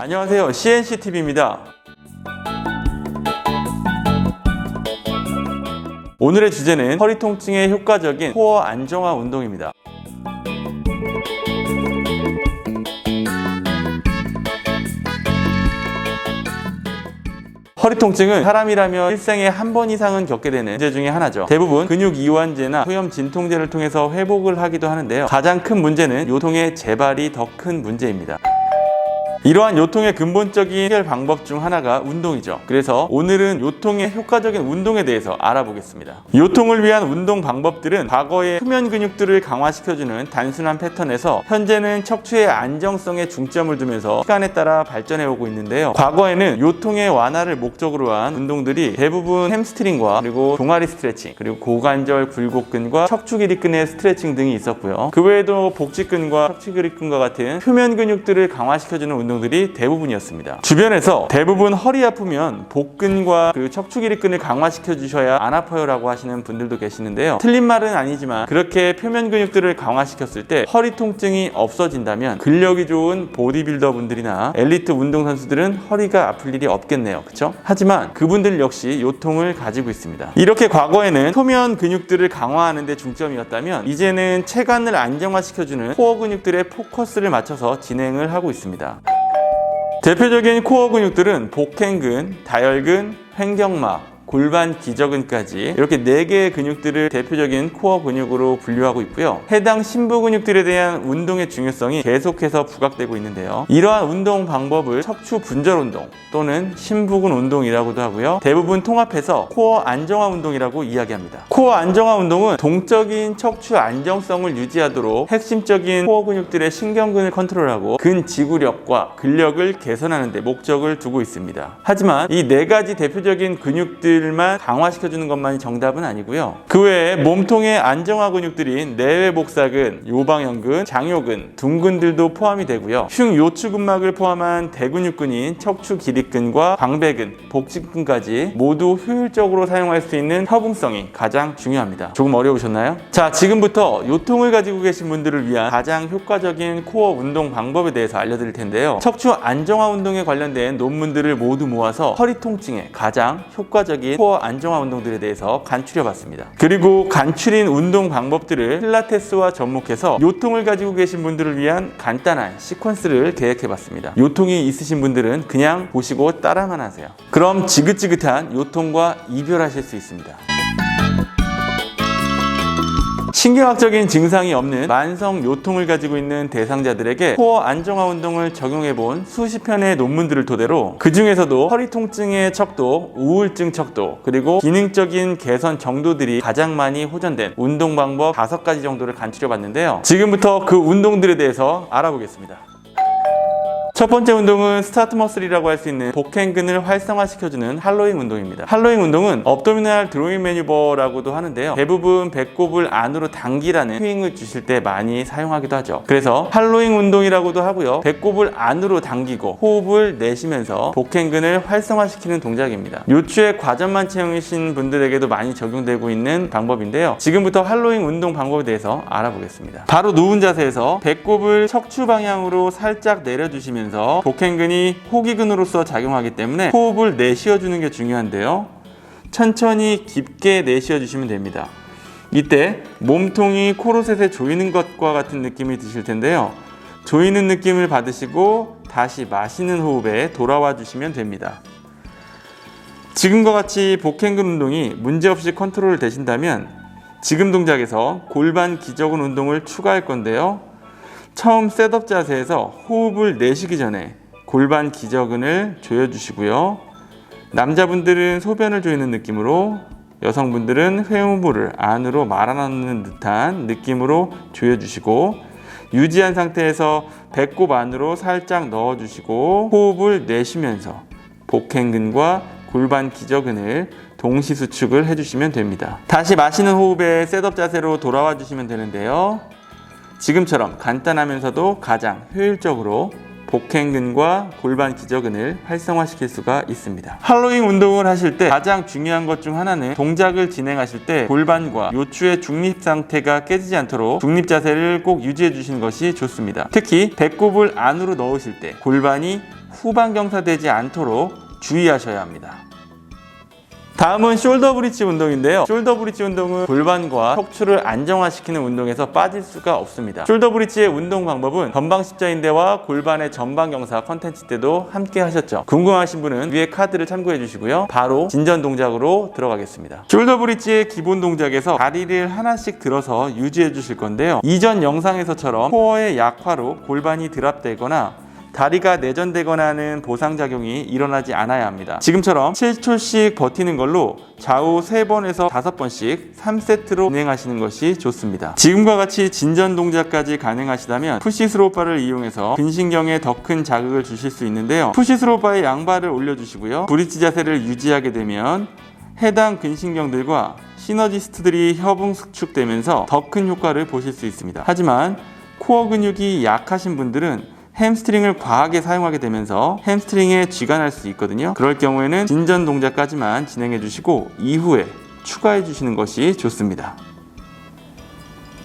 안녕하세요. CNCTV입니다. 오늘의 주제는 허리 통증에 효과적인 코어 안정화 운동입니다. 허리 통증은 사람이라면 일생에 한 번 이상은 겪게 되는 문제 중에 하나죠. 대부분 근육 이완제나 소염 진통제를 통해서 회복을 하기도 하는데요. 가장 큰 문제는 요통의 재발이 더 큰 문제입니다. 이러한 요통의 근본적인 해결 방법 중 하나가 운동이죠. 그래서 오늘은 요통의 효과적인 운동에 대해서 알아보겠습니다. 요통을 위한 운동 방법들은 과거의 표면 근육들을 강화시켜주는 단순한 패턴에서 현재는 척추의 안정성에 중점을 두면서 시간에 따라 발전해오고 있는데요. 과거에는 요통의 완화를 목적으로 한 운동들이 대부분 햄스트링과 그리고 종아리 스트레칭, 그리고 고관절 굴곡근과 척추 기립근의 스트레칭 등이 있었고요. 그 외에도 복직근과 척추 기립근과 같은 표면 근육들을 강화시켜주는 운동들이 대부분이었습니다. 주변에서 대부분 허리 아프면 복근과 그리고 척추 기립근을 강화시켜 주셔야 안 아파요 라고 하시는 분들도 계시는데요. 틀린 말은 아니지만 그렇게 표면 근육들을 강화시켰을 때 허리 통증이 없어진다면 근력이 좋은 보디빌더 분들이나 엘리트 운동선수들은 허리가 아플 일이 없겠네요. 그렇죠? 하지만 그분들 역시 요통을 가지고 있습니다. 이렇게 과거에는 표면 근육들을 강화하는 데 중점이었다면 이제는 체관을 안정화시켜주는 코어 근육들의 포커스를 맞춰서 진행을 하고 있습니다. 대표적인 코어 근육들은 복행근, 다혈근, 횡격막, 골반 기저근까지 이렇게 4개의 근육들을 대표적인 코어 근육으로 분류하고 있고요. 해당 심부 근육들에 대한 운동의 중요성이 계속해서 부각되고 있는데요. 이러한 운동 방법을 척추 분절 운동 또는 심부근 운동이라고도 하고요. 대부분 통합해서 코어 안정화 운동이라고 이야기합니다. 코어 안정화 운동은 동적인 척추 안정성을 유지하도록 핵심적인 코어 근육들의 신경근을 컨트롤하고 근지구력과 근력을 개선하는 데 목적을 두고 있습니다. 하지만 이 4가지 대표적인 근육들 만 강화시켜주는 것만이 정답은 아니고요. 그 외에 몸통의 안정화 근육들인 내외복사근, 요방형근, 장요근, 둔근들도 포함이 되고요. 흉요추근막을 포함한 대근육근인 척추 기립근과 광배근, 복직근까지 모두 효율적으로 사용할 수 있는 협응성이 가장 중요합니다. 조금 어려우셨나요? 자, 지금부터 요통을 가지고 계신 분들을 위한 가장 효과적인 코어 운동 방법에 대해서 알려드릴 텐데요. 척추 안정화 운동에 관련된 논문들을 모두 모아서 허리 통증에 가장 효과적인 코어 안정화 운동들에 대해서 간추려봤습니다. 그리고 간추린 운동 방법들을 필라테스와 접목해서 요통을 가지고 계신 분들을 위한 간단한 시퀀스를 계획해봤습니다. 요통이 있으신 분들은 그냥 보시고 따라만 하세요. 그럼 지긋지긋한 요통과 이별하실 수 있습니다. 신경학적인 증상이 없는 만성 요통을 가지고 있는 대상자들에게 코어 안정화 운동을 적용해본 수십 편의 논문들을 토대로 그 중에서도 허리 통증의 척도, 우울증 척도, 그리고 기능적인 개선 정도들이 가장 많이 호전된 운동 방법 5가지 정도를 간추려봤는데요. 지금부터 그 운동들에 대해서 알아보겠습니다. 첫 번째 운동은 스타트 머슬이라고 할 수 있는 복행근을 활성화시켜주는 할로잉 운동입니다. 할로잉 운동은 업도미널 드로잉 매뉴버라고도 하는데요. 대부분 배꼽을 안으로 당기라는 스윙을 주실 때 많이 사용하기도 하죠. 그래서 할로잉 운동이라고도 하고요. 배꼽을 안으로 당기고 호흡을 내쉬면서 복행근을 활성화시키는 동작입니다. 요추의 과전만 체형이신 분들에게도 많이 적용되고 있는 방법인데요. 지금부터 할로잉 운동 방법에 대해서 알아보겠습니다. 바로 누운 자세에서 배꼽을 척추 방향으로 살짝 내려주시면서 복행근이 호기근으로서 작용하기 때문에 호흡을 내쉬어주는 게 중요한데요. 천천히 깊게 내쉬어주시면 됩니다. 이때 몸통이 코르셋에 조이는 것과 같은 느낌이 드실 텐데요. 조이는 느낌을 받으시고 다시 마시는 호흡에 돌아와 주시면 됩니다. 지금과 같이 복행근 운동이 문제없이 컨트롤 되신다면 지금 동작에서 골반 기저근 운동을 추가할 건데요. 처음 셋업 자세에서 호흡을 내쉬기 전에 골반 기저근을 조여주시고요. 남자분들은 소변을 조이는 느낌으로, 여성분들은 회음부를 안으로 말아넣는 듯한 느낌으로 조여주시고 유지한 상태에서 배꼽 안으로 살짝 넣어주시고 호흡을 내쉬면서 복행근과 골반 기저근을 동시 수축을 해주시면 됩니다. 다시 마시는 호흡에 셋업 자세로 돌아와 주시면 되는데요. 지금처럼 간단하면서도 가장 효율적으로 복행근과 골반 기저근을 활성화시킬 수가 있습니다. 할로잉 운동을 하실 때 가장 중요한 것 중 하나는 동작을 진행하실 때 골반과 요추의 중립 상태가 깨지지 않도록 중립 자세를 꼭 유지해 주시는 것이 좋습니다. 특히 배꼽을 안으로 넣으실 때 골반이 후방 경사되지 않도록 주의하셔야 합니다. 다음은 숄더 브릿지 운동인데요. 숄더 브릿지 운동은 골반과 척추를 안정화시키는 운동에서 빠질 수가 없습니다. 숄더 브릿지의 운동 방법은 전방 십자인대와 골반의 전방 경사 컨텐츠 때도 함께 하셨죠. 궁금하신 분은 위에 카드를 참고해 주시고요. 바로 진전 동작으로 들어가겠습니다. 숄더 브릿지의 기본 동작에서 다리를 하나씩 들어서 유지해 주실 건데요. 이전 영상에서처럼 코어의 약화로 골반이 드랍되거나 다리가 내전되거나 하는 보상작용이 일어나지 않아야 합니다. 지금처럼 7초씩 버티는 걸로 좌우 3번에서 5번씩 3세트로 진행하시는 것이 좋습니다. 지금과 같이 진전 동작까지 가능하시다면 푸시스로우바를 이용해서 근신경에 더 큰 자극을 주실 수 있는데요. 푸시스로우바의 양발을 올려주시고요. 브릿지 자세를 유지하게 되면 해당 근신경들과 시너지스트들이 협응수축되면서 더 큰 효과를 보실 수 있습니다. 하지만 코어 근육이 약하신 분들은 햄스트링을 과하게 사용하게 되면서 햄스트링에 쥐가 날 수 있거든요. 그럴 경우에는 진전 동작까지만 진행해 주시고 이후에 추가해 주시는 것이 좋습니다.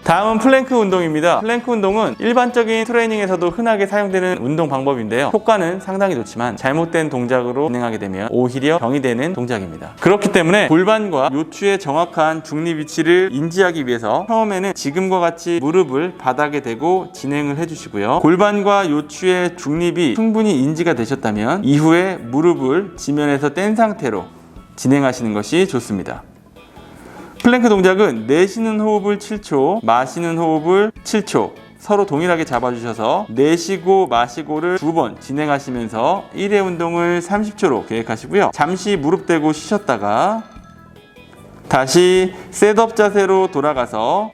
다음은 플랭크 운동입니다. 플랭크 운동은 일반적인 트레이닝에서도 흔하게 사용되는 운동 방법인데요. 효과는 상당히 좋지만 잘못된 동작으로 진행하게 되면 오히려 병이 되는 동작입니다. 그렇기 때문에 골반과 요추의 정확한 중립 위치를 인지하기 위해서 처음에는 지금과 같이 무릎을 바닥에 대고 진행을 해주시고요. 골반과 요추의 중립이 충분히 인지가 되셨다면 이후에 무릎을 지면에서 뗀 상태로 진행하시는 것이 좋습니다. 플랭크 동작은 내쉬는 호흡을 7초, 마시는 호흡을 7초 서로 동일하게 잡아주셔서 내쉬고 마시고를 2번 진행하시면서 1회 운동을 30초로 계획하시고요. 잠시 무릎 대고 쉬셨다가 다시 셋업 자세로 돌아가서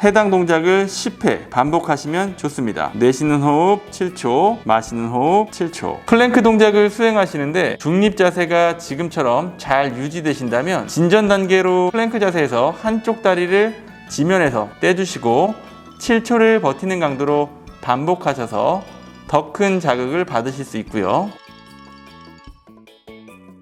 해당 동작을 10회 반복하시면 좋습니다. 내쉬는 호흡 7초, 마시는 호흡 7초. 플랭크 동작을 수행하시는데 중립 자세가 지금처럼 잘 유지되신다면 진전 단계로 플랭크 자세에서 한쪽 다리를 지면에서 떼주시고 7초를 버티는 강도로 반복하셔서 더 큰 자극을 받으실 수 있고요.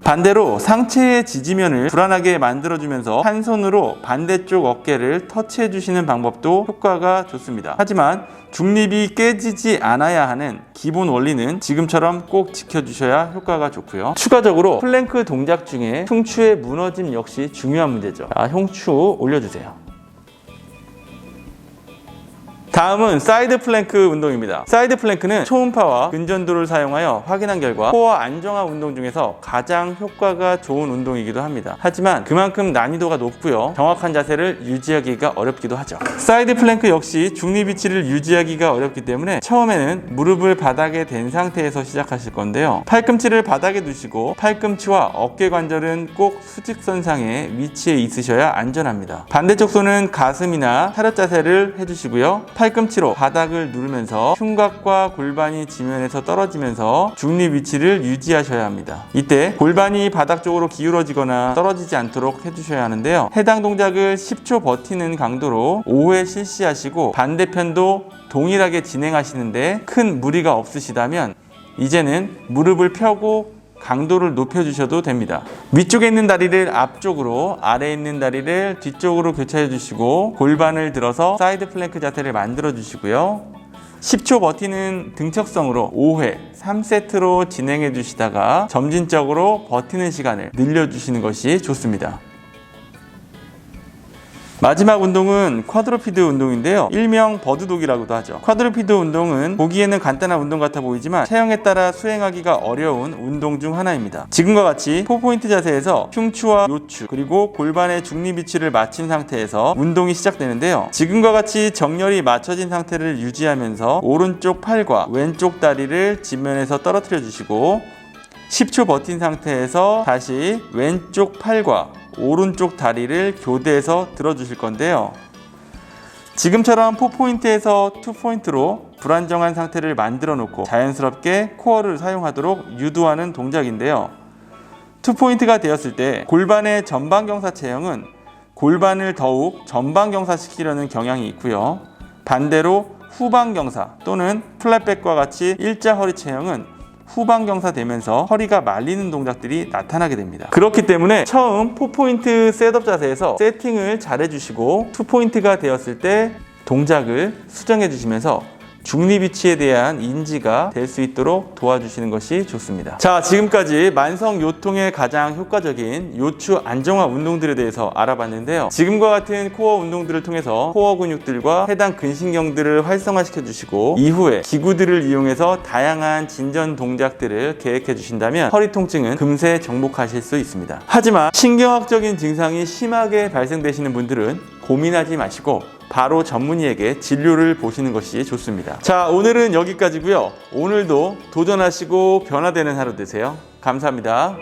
반대로 상체의 지지면을 불안하게 만들어주면서 한 손으로 반대쪽 어깨를 터치해 주시는 방법도 효과가 좋습니다. 하지만 중립이 깨지지 않아야 하는 기본 원리는 지금처럼 꼭 지켜주셔야 효과가 좋고요. 추가적으로 플랭크 동작 중에 흉추의 무너짐 역시 중요한 문제죠. 흉추 올려주세요. 다음은 사이드 플랭크 운동입니다. 사이드 플랭크는 초음파와 근전도를 사용하여 확인한 결과 코어 안정화 운동 중에서 가장 효과가 좋은 운동이기도 합니다. 하지만 그만큼 난이도가 높고요. 정확한 자세를 유지하기가 어렵기도 하죠. 사이드 플랭크 역시 중립 위치를 유지하기가 어렵기 때문에 처음에는 무릎을 바닥에 댄 상태에서 시작하실 건데요. 팔꿈치를 바닥에 두시고 팔꿈치와 어깨 관절은 꼭 수직선상에 위치해 있으셔야 안전합니다. 반대쪽 손은 가슴이나 타ረት 자세를 해주시고요. 팔꿈치로 바닥을 누르면서 흉곽과 골반이 지면에서 떨어지면서 중립 위치를 유지하셔야 합니다. 이때 골반이 바닥 쪽으로 기울어지거나 떨어지지 않도록 해주셔야 하는데요. 해당 동작을 10초 버티는 강도로 5회 실시하시고 반대편도 동일하게 진행하시는데 큰 무리가 없으시다면 이제는 무릎을 펴고 강도를 높여주셔도 됩니다. 위쪽에 있는 다리를 앞쪽으로, 아래에 있는 다리를 뒤쪽으로 교차해 주시고 골반을 들어서 사이드 플랭크 자세를 만들어 주시고요. 10초 버티는 등척성으로 5회 3세트로 진행해 주시다가 점진적으로 버티는 시간을 늘려주시는 것이 좋습니다. 마지막 운동은 쿼드루피드 운동인데요. 일명 버드독이라고도 하죠. 쿼드루피드 운동은 보기에는 간단한 운동 같아 보이지만 체형에 따라 수행하기가 어려운 운동 중 하나입니다. 지금과 같이 4포인트 자세에서 흉추와 요추 그리고 골반의 중립 위치를 맞춘 상태에서 운동이 시작되는데요. 지금과 같이 정렬이 맞춰진 상태를 유지하면서 오른쪽 팔과 왼쪽 다리를 지면에서 떨어뜨려 주시고 10초 버틴 상태에서 다시 왼쪽 팔과 오른쪽 다리를 교대해서 들어주실 건데요. 지금처럼 4포인트에서 2포인트로 불안정한 상태를 만들어 놓고 자연스럽게 코어를 사용하도록 유도하는 동작인데요. 2포인트가 되었을 때 골반의 전방경사 체형은 골반을 더욱 전방경사시키려는 경향이 있고요. 반대로 후방경사 또는 플랫백과 같이 일자 허리 체형은 후방경사 되면서 허리가 말리는 동작들이 나타나게 됩니다. 그렇기 때문에 처음 4포인트 셋업 자세에서 세팅을 잘 해주시고 2포인트가 되었을 때 동작을 수정해 주시면서 중립 위치에 대한 인지가 될 수 있도록 도와주시는 것이 좋습니다. 자, 지금까지 만성 요통에 가장 효과적인 요추 안정화 운동들에 대해서 알아봤는데요. 지금과 같은 코어 운동들을 통해서 코어 근육들과 해당 근신경들을 활성화시켜 주시고 이후에 기구들을 이용해서 다양한 진전 동작들을 계획해 주신다면 허리 통증은 금세 정복하실 수 있습니다. 하지만 신경학적인 증상이 심하게 발생되시는 분들은 고민하지 마시고 바로 전문의에게 진료를 보시는 것이 좋습니다. 자, 오늘은 여기까지고요. 오늘도 도전하시고 변화되는 하루 되세요. 감사합니다.